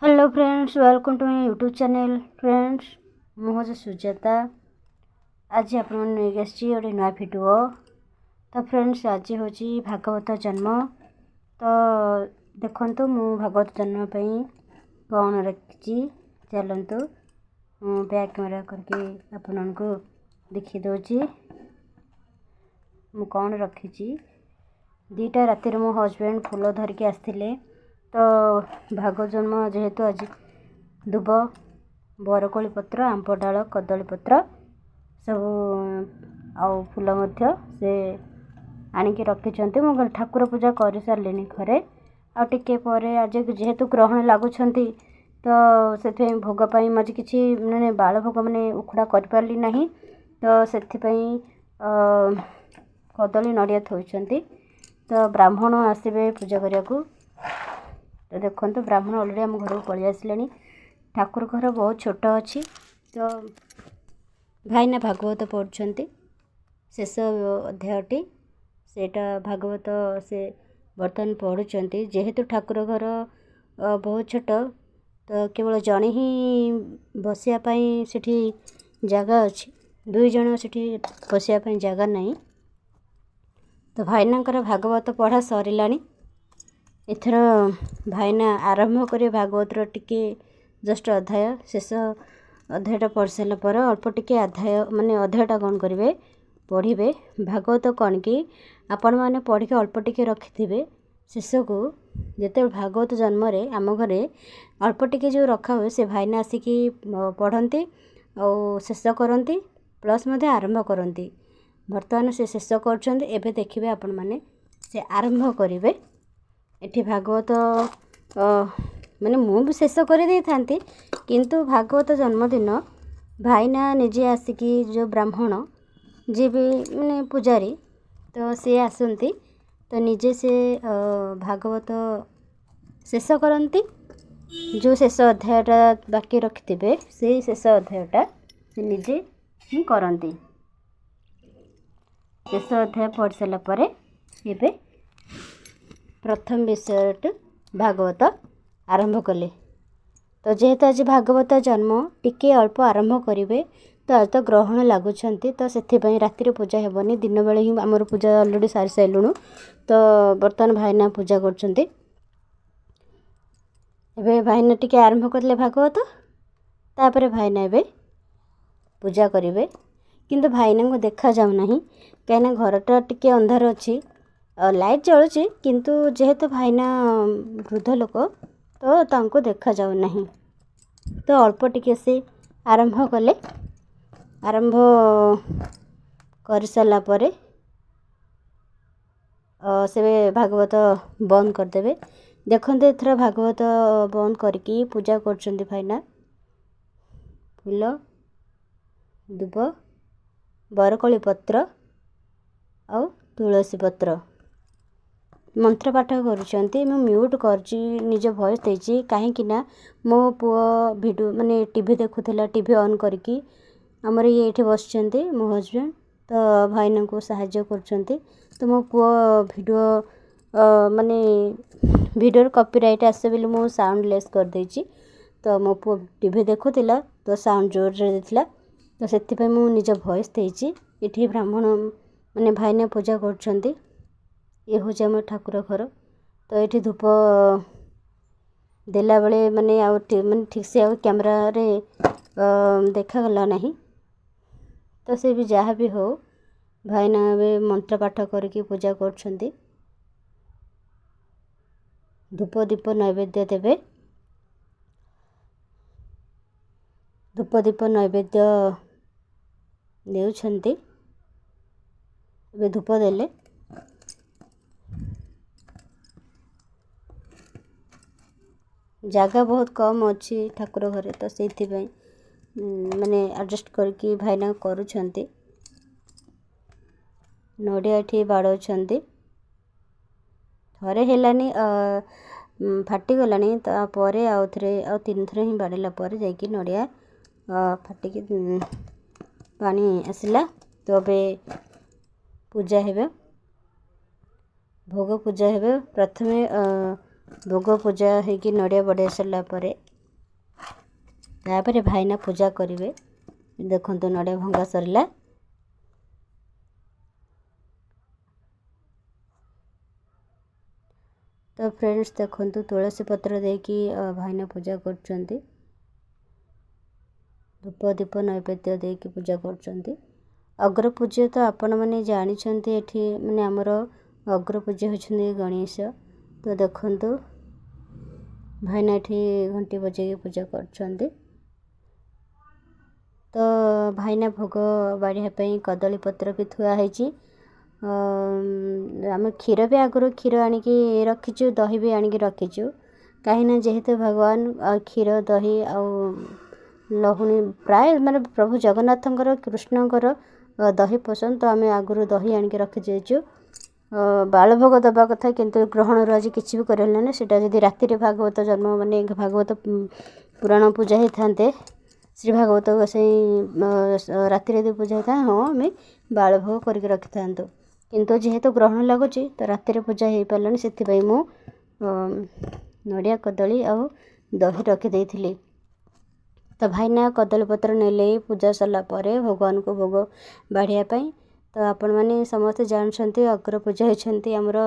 Hello friends, welcome to my YouTube channel. Friends, मुझे सुजाता आज आप गोटे नुआ भिडियो। तो फ्रेंड्स, आज हूँ भागवत जन्म। तो देखो मु भागवत जन्म कौन रखी चलतु बैक कैमेरा करके आपण को देखी दौची मु कौन रखी। दीटा रातिर मो हजबैंड फूल धरिकी आसते। तो भागवत जन्म जेहेतु आज दुब बरकोली पत्र आंब डाल कदली पत्र सब आउ फूल से आणिकी रखिंट। मु ठाकुर पूजा कर सारे घरे आटे पर आज जेहेतु ग्रहण लगुंट तो से भोगपाई मज कि मैंने बाल भोग मैंने उखुड़ा कर ना। तो से कदली नड़िया थोड़ी तो ब्राह्मण आसवे पूजा करने को। तो देखो ब्राह्मण अलरेडी आम घर को पलि आसिले। ठाकुर घर बहुत छोट अच्छी। तो भाईना भागवत पढ़ुंट शेष अध्यायटी सेटा भागवत से बर्तमान पढ़ुंट। जेहेतु ठाकुर घर बहुत छोट तो केवल जड़े ही बसापी सेठी जगह अच्छी, दुई जन सेठी बसापी जगह नहीं। तो भाईना भागवत पढ़ा सरला। एथर भाईना आरंभ करे भागवतर टिके जस्ट अध्याय शेष अध्यायटा पढ़ सारा पर अल्प टिके अध्याय माने अध्यायटा कौन करेंगे पढ़े। भागवत कौन कि आपण मैंने पढ़ी अल्प टिके रखिथे शेष को जिते भागवत जन्म आम घरे अल्प टिके जो रखा हुए से भाईना आसिकी पढ़ती और शेष करती प्लस मध्य आरंभ करती। बर्तमान से शेष कर देखिए आपण मैंने से आरंभ करेंगे। एठी भागवत माने मु भी शेष कर दे था किंतु भागवत जन्मदिन भाईना निजे आसिकी जो ब्राह्मण जी भी माने पूजारी तो सी आसती तो निजे से भागवत शेष करती। जो शेष अध्यायटा बाकी रखिथे से शेष अध्यायटा से निजे ही करती। शेष अध्याय पढ़ सारा पर एबे प्रथम विषय भागवत आरंभ कले। तो जेहेतु आज भागवत जन्म टिके अल्प आरंभ करेंगे तो आज तो ग्रहण लगुंट तो से रातिर पूजा हेबनी दिन बेले ही आमर पूजा अलरेडी सारी सारूँ। तो बर्तमान भाईना पूजा कर भाईना टिके आरंभ करले भागवत तापर भाईना एबे पूजा करेंगे। किंतु भाईना को देखा जाऊना कहीं घरटा टिके अंधार अच्छी लाइट जलुची किंतु जेहेतु भाईना वृद्ध लोक तो तांको देखा जाऊ नहीं। तो अल्प टिके से आरंभ कले। आरंभ कर सारा पर से भागवत बंद करदे। देखते एथर भागवत बंद करके पूजा कर भाईना फूल दुब बरकोली पत्र आ तुलसी पत्र मंत्र पाठ करुँच। म्यूट कर निज भॉइस देती कहीं मो पुओ वीडियो माने टीवी देखुला टीवी ऑन करके आमर ये बस मो हजबैंड तो भाईना को साहाय्य कर। तो मो पुओ वीडियो माने वीडियो कॉपीराइट आसे बोली मो साउंड लेस कर देछि। तो मो पुओ टीवी देखुला तो साउंड जोर रे देथिला तो से निज भॉइस देछि। ये ब्राह्मण माने भाईना पूजा कर ये हूँ आम ठाकुर घर। तो ये धूप देला बेले माने माने ठीक से कैमरा रे देखागला नहीं। तो से भी जहाँ भी हो भाईना ए मंत्र पाठ करके पूजा कर धूप दीप नैवेद्य देवे। धूप दीप नैवेद्य देउछंती। धूप देले जगह बहुत कम अच्छी ठाकुर घरे तो से माने एडजस्ट करके भाईना करुँच। नड़िया ये बाड़ौंट थे हेलानी फाटीगला तापर आउ थे आ तीन थर ही बाड़ेला जाकि नड़िया फाटिकी पानी आसला। तो अबे पूजा हे भोग पूजा हे प्रथमे ଭୋଗ ପୂଜା ହେଇକି ନଡ଼ିଆ ବଢ଼େଇ ସାରିଲା ପରେ ତାପରେ ଭାଇନା ପୂଜା କରିବେ। ଦେଖନ୍ତୁ ନଡ଼ିଆ ଭଙ୍ଗା ସରିଲା। ତ ଫ୍ରେଣ୍ଡସ୍ ଦେଖନ୍ତୁ ତୁଳସୀ ପତ୍ର ଦେଇକି ଭାଇନା ପୂଜା କରୁଛନ୍ତି। ଧୂପ ଦୀପ ନୈବେଦ୍ୟ ଦେଇକି ପୂଜା କରୁଛନ୍ତି। ଅଗ୍ରପୂଜ୍ୟ ତ ଆପଣମାନେ ଜାଣିଛନ୍ତି, ଏଠି ମାନେ ଆମର ଅଗ୍ରପୂଜ୍ୟ ହେଉଛନ୍ତି ଗଣେଶ। ତ ଦେଖନ୍ତୁ ଭାଇନା ଏଠି ଘଣ୍ଟି ବଜେଇକି ପୂଜା କରୁଛନ୍ତି। ତ ଭାଇନା ଭୋଗ ବାଢ଼ିବା ପାଇଁ କଦଳୀ ପତ୍ର ବି ଥୁଆ ହେଇଛି। ଆମେ କ୍ଷୀର ବି ଆଗରୁ କ୍ଷୀର ଆଣିକି ରଖିଛୁ, ଦହି ବି ଆଣିକି ରଖିଛୁ। କାହିଁକିନା ଯେହେତୁ ଭଗବାନ କ୍ଷୀର ଦହି ଆଉ ଲହୁଣୀ ପ୍ରାୟ ମାନେ ପ୍ରଭୁ ଜଗନ୍ନାଥଙ୍କର କୃଷ୍ଣଙ୍କର ଦହି ପସନ୍ଦ, ତ ଆମେ ଆଗରୁ ଦହି ଆଣିକି ରଖିଦେଇଛୁ। ବାଳଭୋଗ ଦେବା କଥା, କିନ୍ତୁ ଗ୍ରହଣରୁ ଆଜି କିଛି ବି କରିହେଲାନି। ସେଇଟା ଯଦି ରାତିରେ ଭାଗବତ ଜନ୍ମ ମାନେ ଭାଗବତ ପୁରାଣ ପୂଜା ହେଇଥାନ୍ତେ, ଶ୍ରୀ ଭାଗବତ ସେଇ ରାତିରେ ଯଦି ପୂଜା ହେଇଥାଏ, ହଁ ଆମେ ବାଳଭୋଗ କରିକି ରଖିଥାନ୍ତୁ। କିନ୍ତୁ ଯେହେତୁ ଗ୍ରହଣ ଲାଗୁଛି ତ ରାତିରେ ପୂଜା ହେଇପାରିଲାନି, ସେଥିପାଇଁ ମୁଁ ନଡ଼ିଆ କଦଳୀ ଆଉ ଦହି ରଖିଦେଇଥିଲି। ତ ଭାଇନା କଦଳୀପତ୍ର ନେଲେ ପୂଜା ସରିଲା ପରେ ଭଗବାନଙ୍କୁ ଭୋଗ ବାଢ଼ିବା ପାଇଁ। ତ ଆପଣମାନେ ସମସ୍ତେ ଜାଣିଛନ୍ତି ଅଗ୍ରପୂଜା ହେଉଛନ୍ତି ଆମର